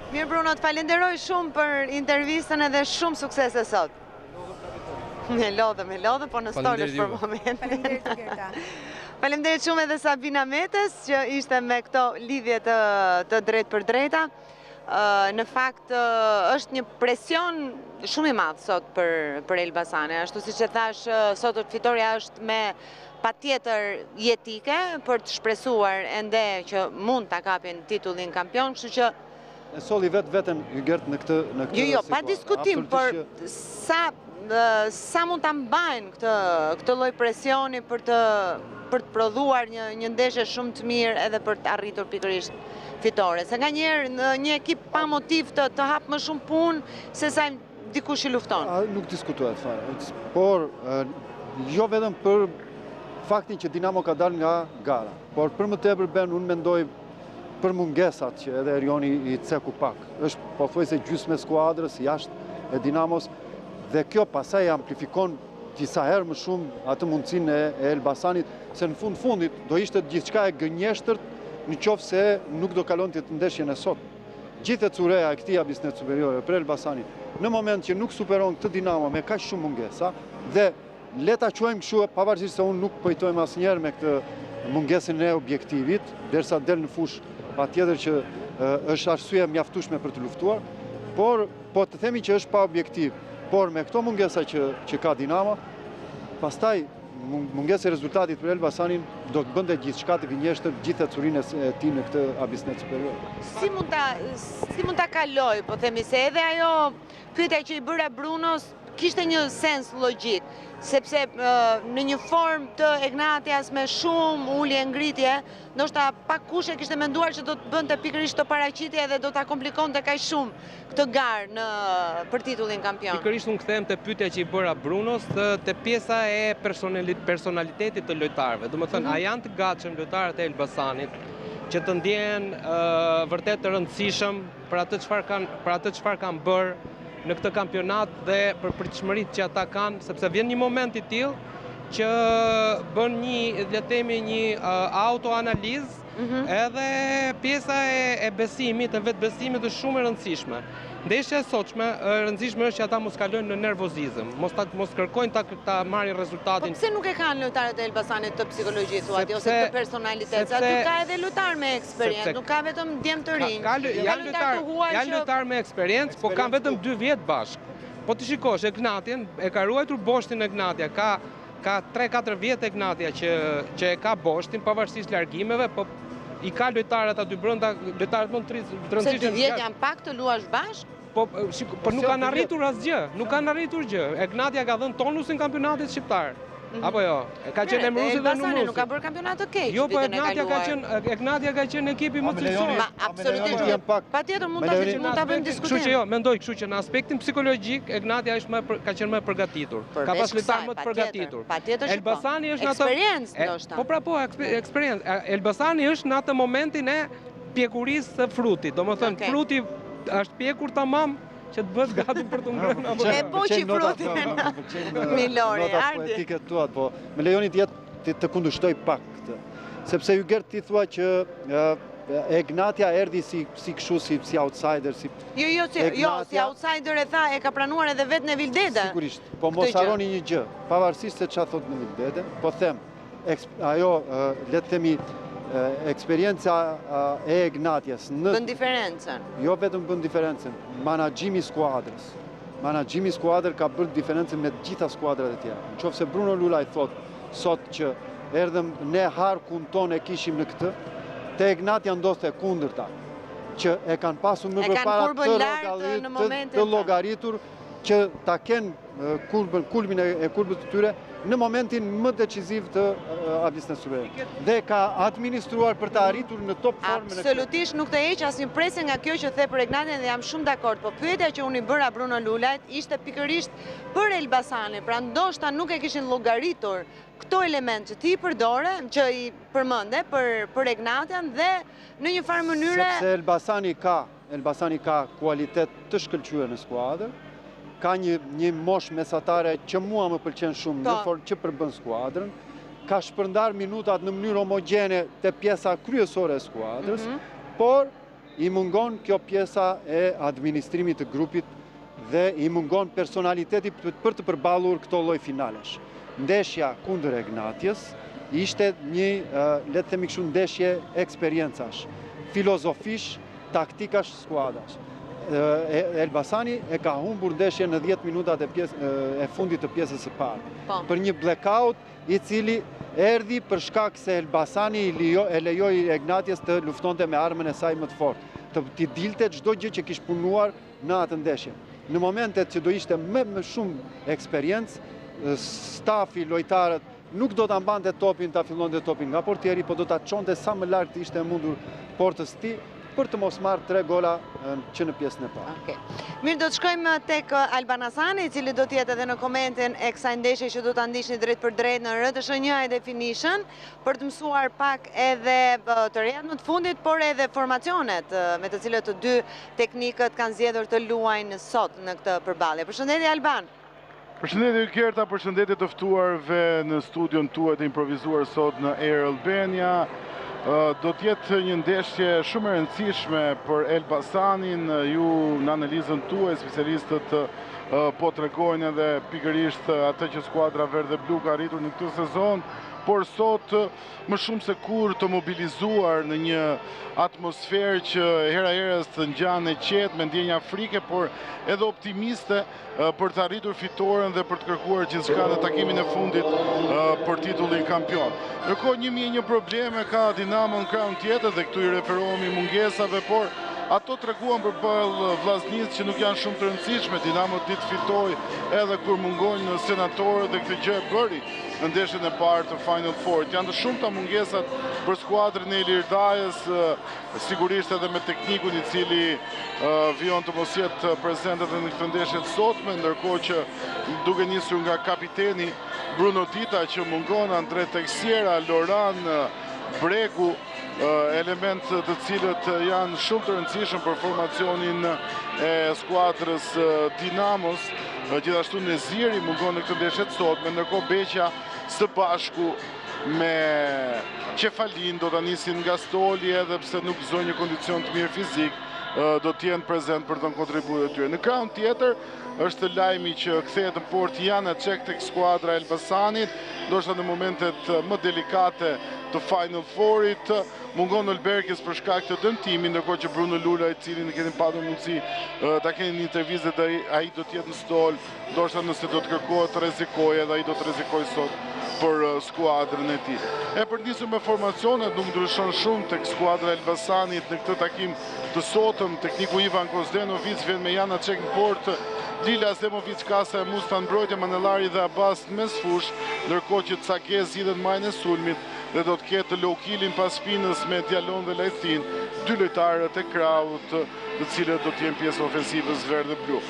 Mirë Bruno, të falenderoj shumë për intervistën edhe shumë suksese sot. Me lodhe, po në stolësh për momentin. Faleminderit Gerta. Faleminderit shumë edhe Sabina Metes që ishte me këto lidhje të drejt për drejta. Në fakt është një presion shumë i madh sot për Elbasane. Ashtu siç e thash, sot fitoria është me patjetër jetike për të shpresuar ende që mund ta kapin titullin kampion, kështu që e solli veten Gert në këtë Jo, pa diskutim, por sa mund ta mbajnë këtë lloj presioni për të prodhuar një ndeshje shumë të mirë edhe për të arritur pikërisht fitore. Se nganjëherë një ekip pa motiv të hap më shumë punë se sa dikush i lufton. Nuk diskutohet fare, por jo vetëm për faktin që Dinamo ka dalë nga gara, por për më tepër unë mendoj për mungesat që edhe Erioni i ceku pak. Është pothuajse gjysmë e skuadrës jashtë e Dinamos dhe kjo pasaj amplifikon disa herë më shumë atë mundësinë e Elbasanit, se në fundit do ishte gjithçka e gënjeshtërt në qoftë se nuk do kalonte të ndeshjen e sot. Gjithë cureja e këtij Abisnet Superiore për Elbasanit, në moment që nuk superon këtë Dinamo me kaq shumë mungesa dhe le ta quajmë kështu, pavarësisht se unë nuk pojtojmë asnjëherë me këtë mungesën e objektivit, derisa del në fushë patjetër që është arsye mjaftueshme për të luftuar, por po të themi që është pa objektiv, por me këto mungesa që ka Dinamo, pastaj mungesa e rezultatit për Elbasanin do të bënte gjithçka të gënjeshtër gjithë curinë e tij në këtë Abisnet Superior. Si mund ta kaloj, po themi se edhe ajo pyetja që i bëra Brunos kishte një sens logjik, sepse në një formë të Gnatias me shumë ulje ngritje, ndoshta pak kush e kishte menduar që do të bënte pikërisht të paraqitje dhe do ta komplikonte kaq shumë këtë garë për titullin kampion. Pikërisht unë kthehem te pyetja që i bëra Brunos te pjesa e personalitetit të lojtarëve. Domethënë, a janë të gatshëm lojtarët e Elbasanit që të ndjehen vërtet të rëndësishëm për atë çfarë kanë bërë në këtë kampionat dhe për pritshmëritë që ata kanë, sepse vjen një moment i tillë që bën një autoanalizë edhe pjesa e besimit, e vetbesimit është shumë e rëndësishme. Ndeshja e sotshme rëndësishme është që ata mos kalojnë në nervozizëm, mos kërkojnë ta marrin rezultatin. Po pse nuk e kanë lojtarët e Elbasanit të psikologjisë thuati ose të personalitetit? Aty ka edhe lojtar me eksperiencë, nuk ka vetëm djem të rinj. Janë lojtar me eksperiencë, po kanë vetëm 2 vjet bashkë. Po të shikosh, Gnatjen e ka ruajtur boshtin e Gnatja, ka 3-4 vjet e Gnatja që e ka boshtin pavarësisht largimeve, po i ka lojtarët aty brenda, lojtarët më të rëndësishëm. Se 2 vjet janë pak të luash bashkë? Po nuk kanë arritur asgjë, nuk kanë arritur gjë. E Gnatja ka dhënë tonusin kampionatit shqiptar. Apo jo, ka qenë Emrusi dhe Elbasani nuk ka bërë kampionat të keq. Jo, po Egnatia ka qenë ekipi më cilësor. Absolutisht. Patjetër mund ta bëjmë diskutim. Kështu që jo, mendoj kështu që në aspektin psikologjik Egnatia ka qenë më e përgatitur. Ka pas lojtar më të përgatitur. Elbasani është në atë eksperiencë ndoshta. Po, eksperiencë. Elbasani është në atë momentin e pjekurisë së frutit. Domethënë fruti është pjekur tamam që të bëhet gati për të ngrënë. E poqi frutin. Milori, ardhi. Poetike tuat, po me lejoni të kundërshtoj pak këtë. Sepse ju Gert ti thua që Egnatia erdhi si kështu si outsider, si si outsider e tha, e ka pranuar edhe vetë Nevil Dede. Sigurisht, po mos harroni një gjë, pavarësisht se çfarë thot Nevil Dede, po them, ajo le të themi eksperienca e Egnatias bën diferencën. Jo vetëm bën diferencën, menaxhimi i skuadrës. Menaxhimi i skuadrës ka bërë diferencën me të gjitha skuadrat e tjera. Nëse Bruno Lulaj thot sot që erdhëm ne harkun ton e kishim në këtë, te Egnatia ndodhte kundërta, që e kanë pasur më përpara të llogaritur që ta kenë kulmin e kurbës të tyre në momentin më decisiv të Abisnes Superiorit. Dhe ka administruar për të arritur në top formën. Absolutisht nuk të heq asnjë presje nga kjo që the për Egnatin dhe jam shumë dakord, po pyetja që unë i bëra Bruno Lulajt ishte pikërisht për Elbasanin, pra ndoshta nuk e kishin llogaritur këto element që ti i përdore, që i përmende për Egnatian dhe në një farë mënyre sepse Elbasani ka kualitet të shkëlqyer në skuadër. Ka një mosh mesatare që mua më pëlqen shumë në formë që përbën skuadrën, ka shpërndar minutat në mënyrë homogjene te pjesa kryesore e skuadrës, por i mungon kjo pjesa e administrimit të grupit dhe i mungon personaliteti për të përballur këto lloj finalesh. Ndeshja kundër Egnatiës ishte një, le të themi kështu, ndeshje eksperiencash, filozofish, taktikash skuadrash. Elbasani e ka humbur ndeshjen në 10 minutat e fundit të pjesës së parë. Për një blackout i cili erdhi për shkak se Elbasani e lejoi Egnatias të luftonte me armën e saj më të fortë, të dilte çdo gjë që kishte punuar në atë ndeshje. Në momentet që do ishte më shumë eksperiencë, stafi, lojtarët nuk do ta mbante topin, ta fillonte topin nga portieri, po do ta çonte sa më lart ishte mundur portës tij, për të mos marrë 3 gola që në pjesën e parë. Mirë, do të shkojmë tek Albanasani, i cili do të jetë edhe në komentin e kësaj ndeshje që do ta ndiqni drejt për drejt në RTS1 e Definition, për të mësuar pak edhe të rejat më të fundit, por edhe formacionet me të cilët të dy teknikët kanë zgjedhur të luajnë sot në këtë përballje. Përshëndetje Alban. Përshëndetje Kerta, përshëndetje të ftuarve në studion tuaj të improvizuar sot në Air Albania. Do t'jetë një ndeshje shumë e rëndësishme për Elbasanin, ju në analizën tuaj, specialistët po tregojnë edhe pikërisht atë që skuadra verdhe blu ka arritur në këtë sezon, por sot më shumë se kur të mobilizuar në një atmosferë që hera herës të ngjan e qetë me ndjenja frike, por edhe optimiste për të arritur fitoren dhe për të kërkuar gjithçka në takimin e fundit për titullin kampion. Ndërkohë 101 probleme ka Dinamo në krahun tjetër dhe këtu i referohemi mungesave, por ato treguan përballë vllaznisë që nuk janë shumë të rëndësishme. Dinamo ditë fitoi edhe kur mungojnë senatorët dhe këtë gjë e bëri në ndeshjen e parë të Final Four. Janë të shumta mungesat për skuadrën e Ilirdajës, sigurisht edhe me teknikun i cili vijon të mos jetë prezent edhe në këtë ndeshje të sotme, ndërkohë që duke nisur nga kapiteni Bruno Dita që mungon, Andre Texiera, Loran, Bregu, element të cilët janë shumë të rëndësishëm për formacionin e skuadrës Dinamos. Gjithashtu Neziri mungon në këtë ndeshje të sotme, ndërkohë Beqa së bashku me Qefalin do të nisin nga Stoli, edhe pse nuk gëzojnë një kondicion të mirë fizik, do t'jenë prezent për të në kontributet tyre. Në krahun tjetër është lajmi që kthehet në port Jana Çek tek skuadra e Elbasanit, ndoshta në momentet më delikate të Final Fourit. Mungon Olberkis për shkak të dëmtimit, ndërkohë që Bruno Lula, i cili ne kemi patur mundësi ta keni një intervistë dhe ai do të jetë në stol, ndoshta nëse do të kërkohet të rrezikojë, edhe ai do të rrezikojë sot për skuadrën e tij. E për nisur me formacionet nuk ndryshon shumë tek skuadra e Elbasanit në këtë takim të sotëm. Tekniku Ivan Kozdenovic vjen me Jana Çek në port, Lila Zemovic, Kasa e Musta në mbrojtje, Manellari dhe Abbas në mesfush, ndërkohë që Cakez zgjidhet majën e sulmit dhe do të ketë Lokilin pas Pinës me Djalon dhe Lajthin, dy lojtarët e krahut, të cilët do të jenë pjesë ofensivës verdhë blu.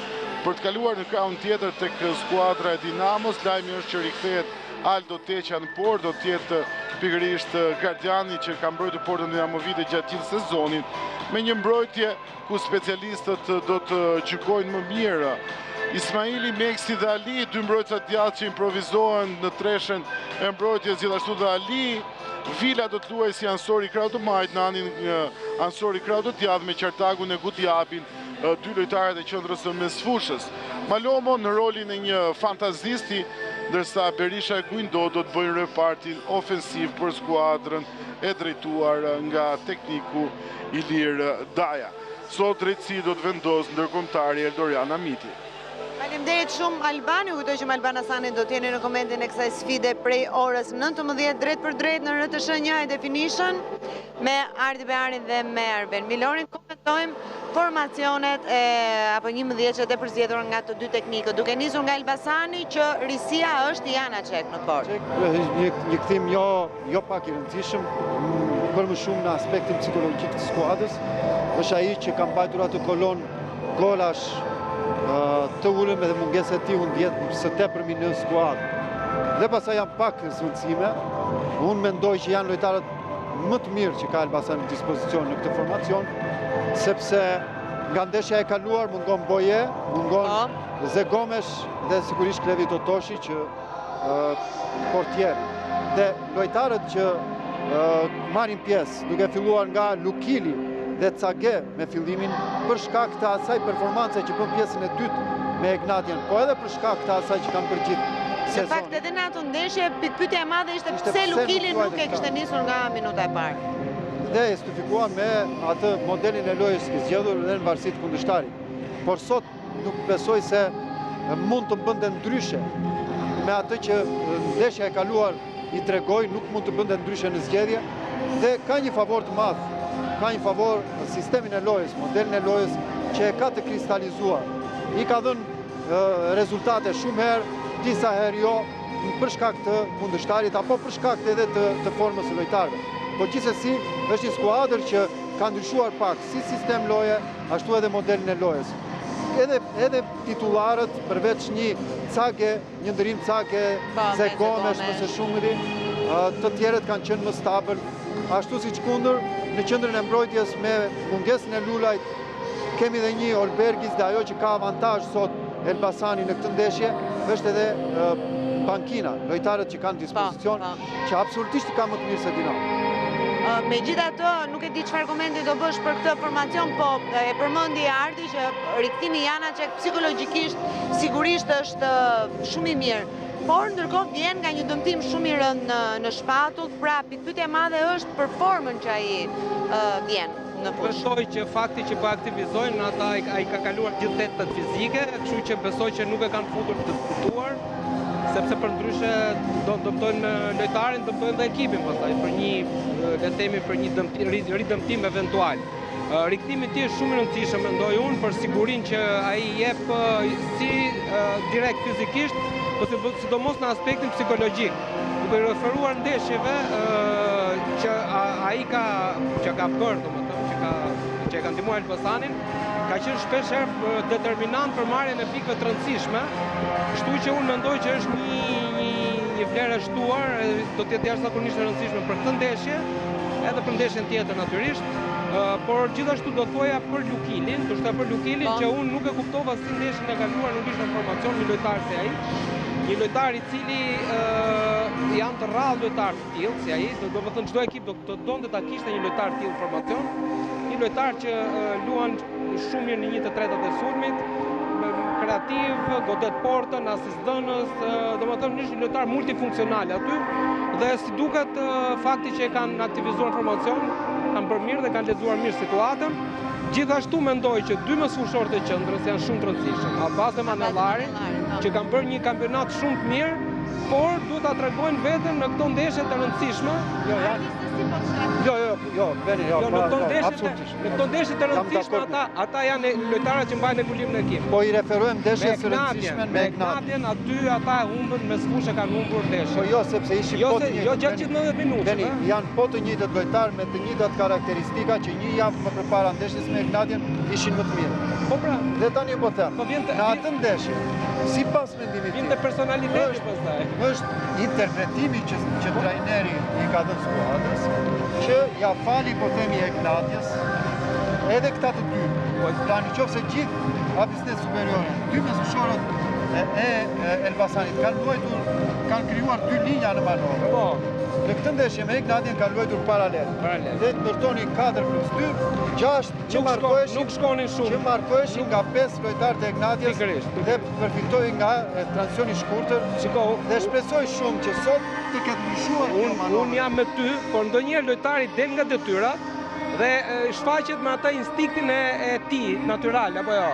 Për të kaluar në krahun tjetër tek skuadra e Dinamos, lajmi është që rikthehet Aldo Teqa në port, do të jetë pikërisht gardiani që ka mbrojtur portën Dinamovite gjatë gjithë sezonit, me një mbrojtje ku specialistët do të gjykojnë më mirë. Ismaili, Meksi dhe Ali, dy mbrojtësa djathtë që improvizohen në treshen e mbrojtjes, gjithashtu dhe Ali. Vila do të luajë si Ansori Krau të majt në anin Ansori Krau të djathtë me Qartagun e Gutiapin, dy lojtarët e qendrës së mesfushës. Malomo në rolin e një fantazisti, ndërsa Berisha e Guindo do të bëjnë repartin ofensiv për skuadrën e drejtuar nga tekniku Ilir Daja. Sot drejtësi do të vendos ndërkombëtari Eldorian Amiti. Faleminderit shumë Albani, kujtoj që Albana Sani do t'jeni në komentin e kësaj sfide prej orës 19 drejt për drejt në RTS1 e Definition me Ardi Bearin dhe me Arben Milorin. Komentojmë formacionet apo 11-qet e përzgjedhur nga të dy teknikët, duke nisur nga Elbasani që risia është Jana Çek në port. Një kthim jo pak i rëndësishëm, për më shumë në aspektin psikologjik të skuadrës, është ai që ka mbajtur atë kolon golash të ulëm edhe mungesë e tij unë djetë së tepërmi në skuadrë. Dhe pastaj janë pak zvendësime. Unë mendoj që janë lojtarët më të mirë që ka Elbasani në dispozicion në këtë formacion, sepse nga ndeshja e kaluar mungon Boje, mungon Zegomesh dhe sigurisht Klevi Totoshi që portier. Dhe lojtarët që marrin pjesë, duke filluar nga Lukili dhe Cage me fillimin për shkak të asaj performance që bën pjesën e dytë me Egnatian, po edhe për shkak të asaj që kanë përgjith sezonin. Në fakt edhe në atë ndeshje, pyetja e madhe ishte pse Lukili nuk e kishte nisur nga minuta e parë. Dhe e justifikuar me atë modelin e lojës që zgjedhur dhe në varësi të kundërshtarit. Por sot nuk besoj se mund të bënte ndryshe me atë që ndeshja e kaluar i tregoi, nuk mund të bënte ndryshe në zgjedhje dhe ka një favor të madh. Ka një favor sistemin e lojës, modelin e lojës që e ka të kristalizuar. I ka dhënë rezultate shumë herë, disa herë jo, për shkak të kundërshtarit apo për shkak edhe të formës së lojtarëve. Po gjithsesi është një skuadër që ka ndryshuar pak si sistem loje, ashtu edhe modelin e lojës. Edhe titullarët, përveç një Cage, një ndërim Cage, Zegomesh mëse shumëri, të tjerët kanë qenë më stabil, ashtu si që kundër në qendrën e mbrojtjes me mungesën e Lulajt, kemi dhe një Olbergis dhe ajo që ka avantazh sot Elbasani në këtë ndeshje, është edhe bankina, lojtarët që kanë dispozicion, që absolutisht i ka më të mirë se Dinamo. Megjithatë, nuk e di çfarë komenti do bësh për këtë formacion, po e përmendi Ardi që rikthimi Jana Çek psikologjikisht sigurisht është shumë i mirë. Por ndërkohë vjen nga një dëmtim shumë i rënd në shpatull, pra pyetja e madhe është për formën që ai vjen në fushë. Besoj që fakti që po aktivizojnë, ata ai ka kaluar gjithë testet fizike, kështu që besoj që nuk e kanë futur të diskutuar, sepse për ndryshe do të dëmtojnë lojtarin, dëmtojnë dhe ekipin pastaj për një, le të themi, për një ridëmtim eventual. Rikthimi i tij është shumë i rëndësishëm, mendoj unë, për sigurinë që ai jep si direkt fizikisht, po sidomos në aspektin psikologjik. Duke referuar ndeshjeve që ai që ka bërë, domethënë që ka ndihmuar Elbasanin, ka qenë shpesh herë determinant për marrjen e pikëve të rëndësishme, kështu që unë mendoj që është një vlerë e shtuar, do të jetë jashtëzakonisht e rëndësishme për këtë ndeshje, edhe për ndeshjen tjetër natyrisht. Por gjithashtu do thoja për Lukilin, që unë nuk e kuptova si ndeshjen e kaluar nuk ishte në formacion një lojtar si ai, një lojtar i cili janë të rrallë lojtar të tillë si ai, do të thënë çdo ekip do të donte ta kishte një lojtar të tillë në formacion, një lojtar që luan shumë mirë në 1/3 e sulmit, kreativ, godet portën, asistdhënës, domethënë është një lojtar multifunksional aty dhe si duket fakti që e kanë aktivizuar formacion, kanë bërë mirë dhe kanë lexuar mirë situatën. Gjithashtu mendoj që dy mesfushorët e qendrës janë shumë të rëndësishëm. Abbas dhe Manellari, që kanë bërë një kampionat shumë të mirë por duhet ta tregojnë veten në këto ndeshje të rëndësishme. Në këto ndeshje të rëndësishme ata janë lojtarët që mbajnë ekulibrin e ekipit. Po I referojmë ndeshjes së rëndësishme me Gnatjen, aty ata humbën me sfushë kanë humbur ndeshjen. Po jo, sepse ishin po të njëjtë. Jo gjatë 90 minutë. Janë po të njëjtët lojtarë me të njëjtat karakteristika që një javë më përpara ndeshjes me Gnatjen ishin më të mirë. Po pra. Dhe tani po them. Në atë ndeshje, sipas mendimit tim, vinte personaliteti pastaj. Është interpretimi që trajneri I ka dhënë skuadrës, që ja fali po themi Gnatjes, edhe këta të dy. Pra nëse gjithë Abisnet Superiore, dy mesfushorët e Elbasanit kanë krijuar dy linja në manovër. Po. Në këtë ndeshje me Gnatjen kanë luajtur paralel. Dhe ndërtoni 4+2, 6 që markoheshin nga 5 lojtarët e Gnatjes dhe përfitoi nga transicioni I shkurtër. Dhe shpresoj shumë që sot të ketë ndryshuar kjo manovër. Unë jam me ty, por ndonjëherë lojtari del nga detyrat dhe shfaqet me atë instinktin e tij natyral apo jo.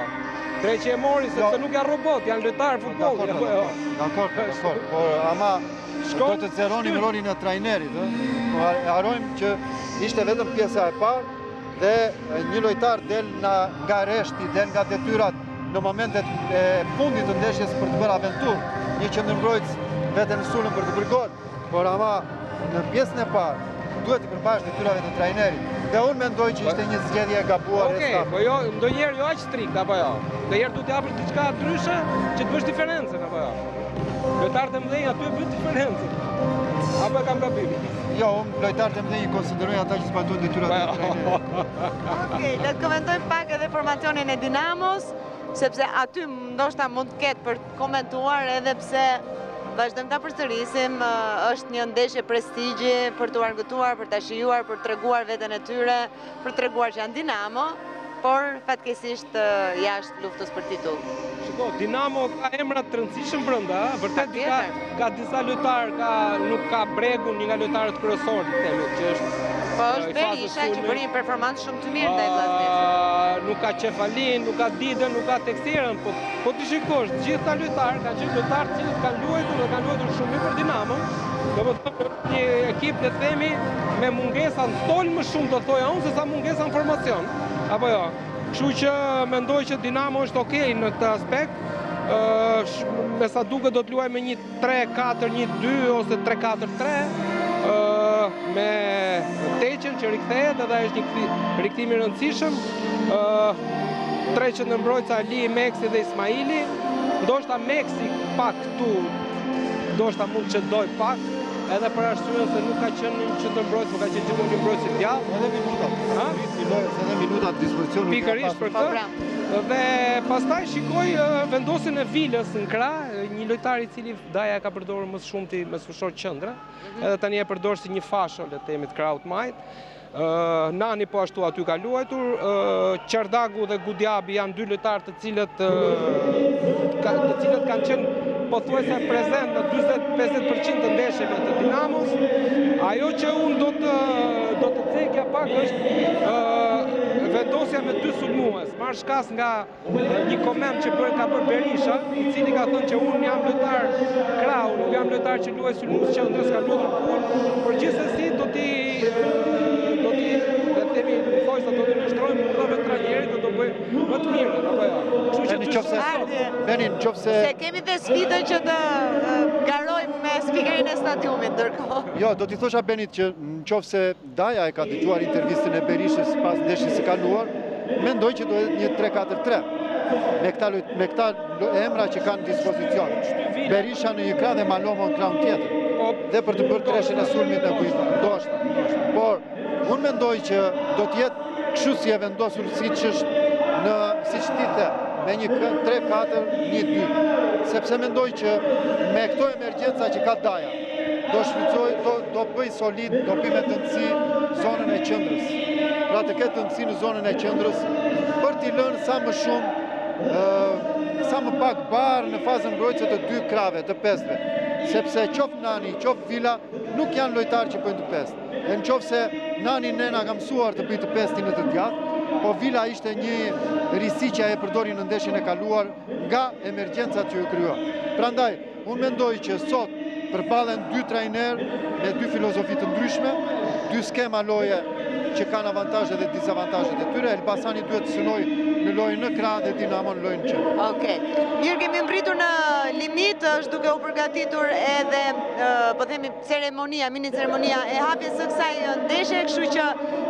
Drejt që e mori sepse nuk janë robot, janë lojtarë futbolli apo jo. Dakor, por ama do të zeronim rolin e trajnerit, harojmë që ishte vetëm pjesa e parë dhe një lojtar del nga rreshti, del nga detyrat në momentet e fundit të ndeshjes për të bërë aventurë, një qendërmbrojtës veten në sulm për të bërë gol, por ama në pjesën e parë duhet të përbash detyrave të trajnerit. Dhe unë mendoj që ishte një zgjedhje e gabuar e stafit. Po jo, ndonjëherë jo aq strikt apo jo. Ndonjëherë duhet të japësh diçka ndryshe që të bësh diferencën apo jo. Lojtarët e mëdhenj aty bën diferencën. Apo e kam gabim? Jo, unë lojtarët e mëdhenj I konsideroj ata që zbatojnë detyrat e trajnerit. Okej, le të komentojmë pak edhe formacionin e Dinamos, sepse aty ndoshta mund të ketë për të komentuar edhe pse vazhdojmë ta përsërisim, është një ndeshje prestigji për të argëtuar, për ta shijuar, për të treguar veten e tyre, për të treguar që janë Dinamo, por fatkeqësisht jashtë luftës për titull. Shiko, Dinamo ka emra të rëndësishëm brenda, vërtet ka disa lojtarë, nuk ka Bregun, një nga lojtarët kryesorë, që është po është Berisha që bëri një performancë shumë të mirë ndaj Vllaznisit. Nuk ka Qefalin, nuk ka Didën, nuk ka Teksterën, po ti shikosh, gjithë ta lojtarë kanë qenë lojtarë që kanë luajtur shumë mirë për Dinamo. Domethënë një ekip le të themi me mungesa në stol më shumë do thoja unë se sa mungesa në formacion. Apo jo. Kështu që mendoj që Dinamo është okej në këtë aspekt. Me sa duket do të luajë me një 3-4-1-2 ose 3-4-3. Me Teqen që rikthehet edhe është një rikthim I rëndësishëm. Tre qendërmbrojtës Ali, Meksi dhe Ismaili. Ndoshta Meksi pak këtu, ndoshta mund të çdoj pak, edhe për arsye se nuk ka qenë një qendërmbrojtës, por ka qenë gjithmonë një mbrojtës I djallë. Edhe minutat. Edhe minutat dispozicionit. Pikërisht për këtë. Dhe pastaj shikoj vendosin e Vilës në krah, një lojtar I cili Daja ka përdorur më shumë me mesfushor qendra, edhe tani e përdor si një fasho le të themi të krahut majt. Nani po ashtu aty ka luajtur, Qerdagu dhe Gudjabi janë dy lojtarë të cilët kanë qenë pothuajse prezent në 40-50% të ndeshjeve të Dinamos. Ajo që unë do të cekja pak është vendosja me dy sulmues. Marr shkas nga një koment që ka bërë Berisha, I cili ka thënë që unë jam lojtar krau, nuk jam lojtar që luaj sulmues qendrës, ka luajtur punë, por gjithsesi do t'i do të nështrojmë mundave të trajnerit dhe do bëjmë më të mirë, apo jo. Se kemi dhe sfidën që të garojmë me spikerin e stadiumit ndërkohë. Jo, do t'i thosha Benit që nëse Daja e ka dëgjuar intervistën e Berishës pas ndeshjes së kaluar, mendoj që do jetë një 3-4-3 me këta emra që kanë dispozicion. Berisha në një krah dhe Malomo në krah tjetër. Dhe për të bërë treshën e sulmit në kujtë, ndoshta. Por unë mendoj që do të jetë kështu si e vendosur siç ti the, me një 3-4-1-2, sepse mendoj që me këto emergjenca që ka Daja, do bëj solid, do bëj me tëndësi zonën e qendrës. Pra të ketë tëndësi në zonën e qendrës për t'i lënë sa më shumë, sa më pak barë në fazën mbrojtëse të dy krave, të pesve. Sepse qoftë Nani, qoftë Vila, nuk janë lojtarë që bëjnë të pestë. E në qoftë se Nani Nena ka mësuar të bëjë të pestin në të djathtë, po Vila ishte një risi që e përdori në ndeshjen e kaluar nga emergjencat që ju kryo. Prandaj, unë mendoj që sot Përballen dy trajner me dy filozofi të ndryshme, dy skema loje që kanë avantazhe dhe dizavantazhet e tyre. Elbasani duhet të synoj në lojën në krah dhe Dinamo në lojën në qendër. Okej. Mirë, kemi mbritur në limit, është duke u përgatitur edhe po themi mini ceremonia e hapjes së kësaj ndeshje, kështu që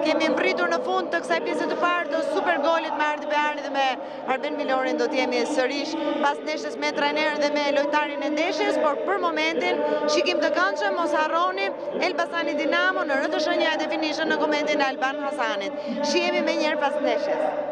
kemi mbritur në fund të kësaj pjese të parë të super golit me Ardi Beari dhe me Arben Milorin. Do të jemi sërish pas ndeshjes me trajnerin dhe me lojtarin e ndeshjes, por për momentin shikim të këndshëm, mos harroni Elbasani Dinamo në RTS-një e definition në komentin e Alban Hasanit. Shihemi me njëherë pas ndeshjes.